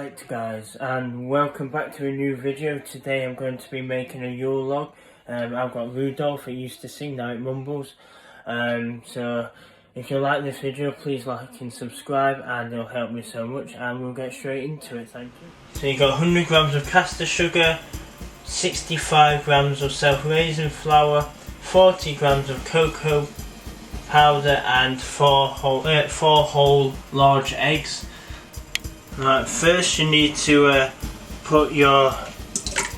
Right guys, and welcome back to a new video. Today I'm going to be making a Yule log. I've got Rudolph, it used to sing, now it mumbles. So if you like this video, please like and subscribe, and it'll help me so much, and we'll get straight into it. Thank you. So you got 100 grams of caster sugar, 65 grams of self-raising flour, 40 grams of cocoa powder, and four whole large eggs. Right, first you need to put your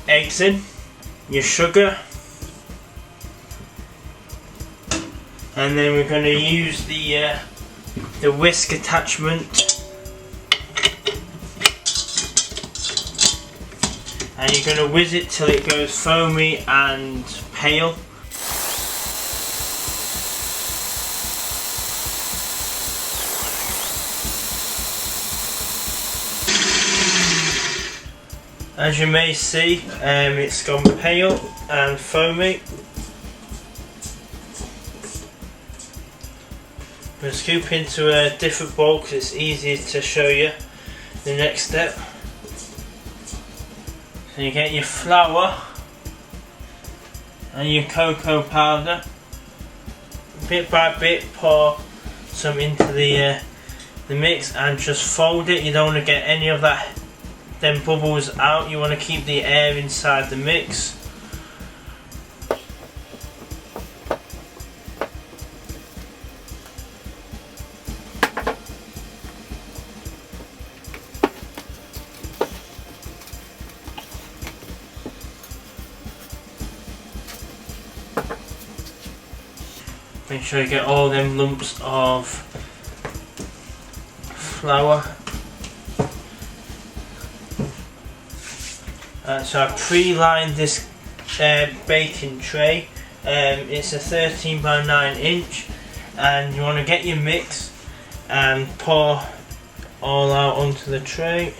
eggs in, your sugar, and then we're going to use the whisk attachment, and you're going to whiz it till it goes foamy and pale. As you may see, it's gone pale and foamy. I'm going to scoop into a different bowl because it's easier to show you the next step. So you get your flour and your cocoa powder. Bit by bit pour some into the mix and just fold it. You don't want to get any of that them bubbles out, you want to keep the air inside the mix. Make sure you get all them lumps of flour. So I pre-lined this baking tray. It's a 13 by 9 inch, and you want to get your mix and pour all out onto the tray.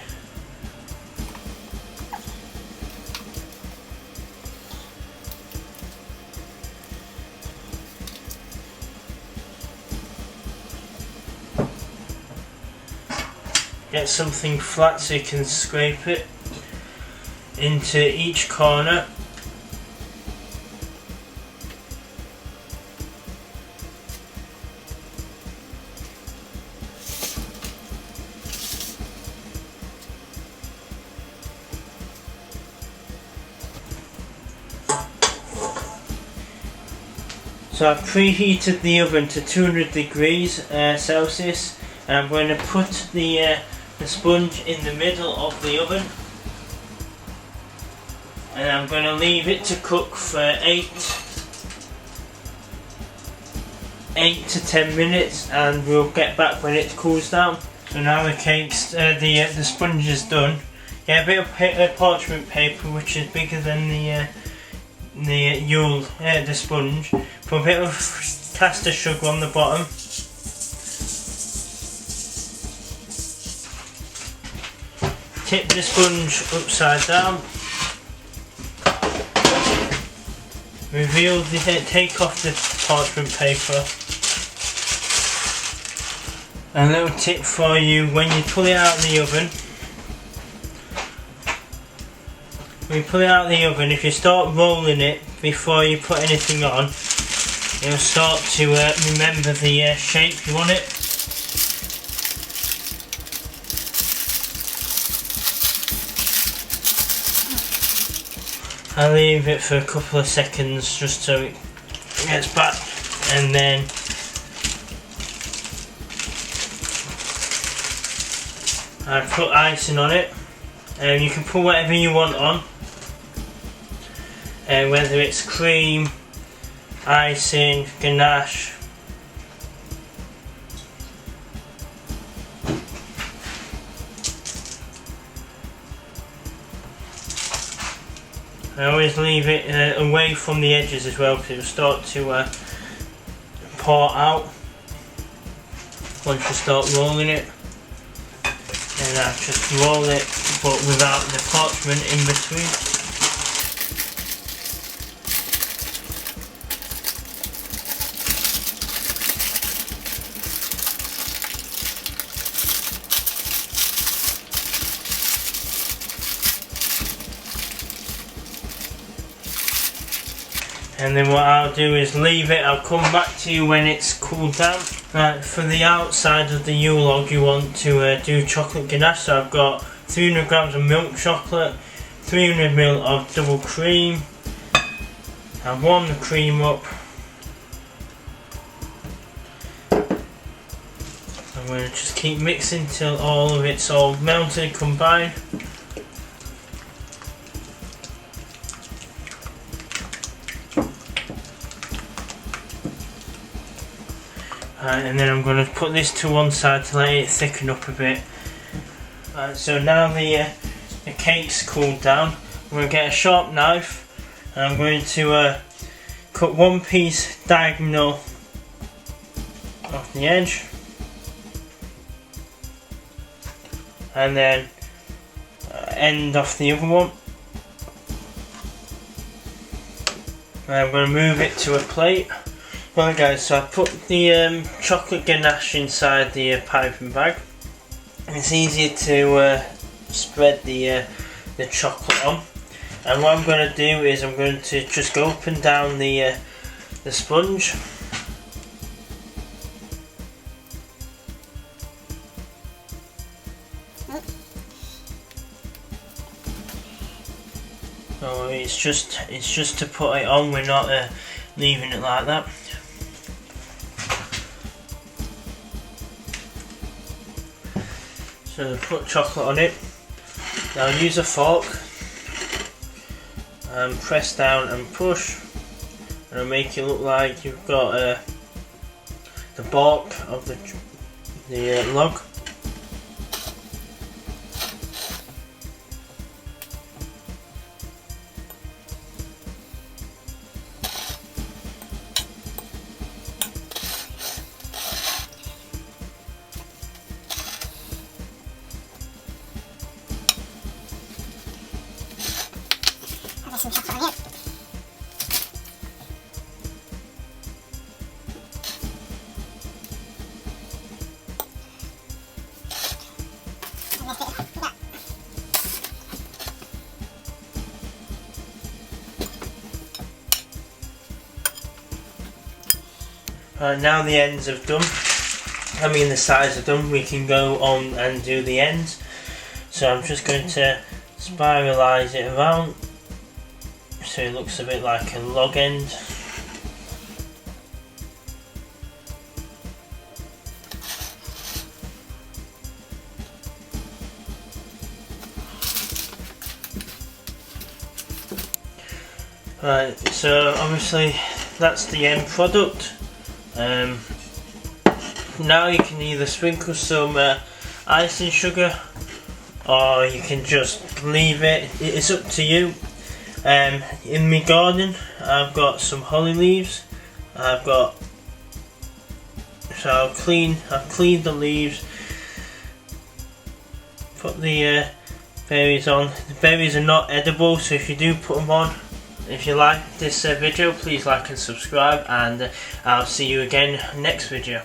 Get something flat so you can scrape it into each corner. So I've preheated the oven to 200 degrees Celsius, and I'm going to put the sponge in the middle of the oven. And I'm going to leave it to cook for 8 to 10 minutes, and we'll get back when it cools down. So now the cake's, the sponge is done. Get a bit of parchment paper, which is bigger than the Yule, the sponge. Put a bit of caster sugar on the bottom. Tip the sponge upside down. Reveal take off the parchment paper. A little tip for you: when you pull it out of the oven, if you start rolling it before you put anything on, it'll start to remember the shape you want it. I'll leave it for a couple of seconds just so it gets back, and then I put icing on it, and you can put whatever you want on, whether it's cream, icing, ganache. I always leave it away from the edges as well, because it will start to pour out once you start rolling it. And I just roll it, but without the parchment in between. And then what I'll do is leave it. I'll come back to you when it's cooled down. Right, for the outside of the Yule log you want to do chocolate ganache. So I've got 300 grams of milk chocolate, 300 ml of double cream. I'll warm the cream up. I'm going to just keep mixing till all of it's all melted and combined. And then I'm going to put this to one side to let it thicken up a bit. So now the cake's cooled down, I'm going to get a sharp knife and I'm going to cut one piece diagonal off the edge, and then end off the other one. And I'm going to move it to a plate. Right guys, so I put the chocolate ganache inside the piping bag. It's easier to spread the chocolate on. And what I'm going to do is I'm going to just go up and down the sponge. So it's just to put it on. We're not leaving it like that. So put chocolate on it. Now use a fork and press down and push, and it'll make it look like you've got the bark of the log. Some chocolate on here. Now the ends have done, the sides are done, we can go on and do the ends. So I'm just going to spiralise it around so it looks a bit like a log end. Right, so obviously that's the end product. Now you can either sprinkle some icing sugar, or you can just leave it. It's up to you. In my garden I've got some holly leaves. I've cleaned the leaves, put the berries on. The berries are not edible, so if you do put them on, if you like this video, please like and subscribe, and I'll see you again next video.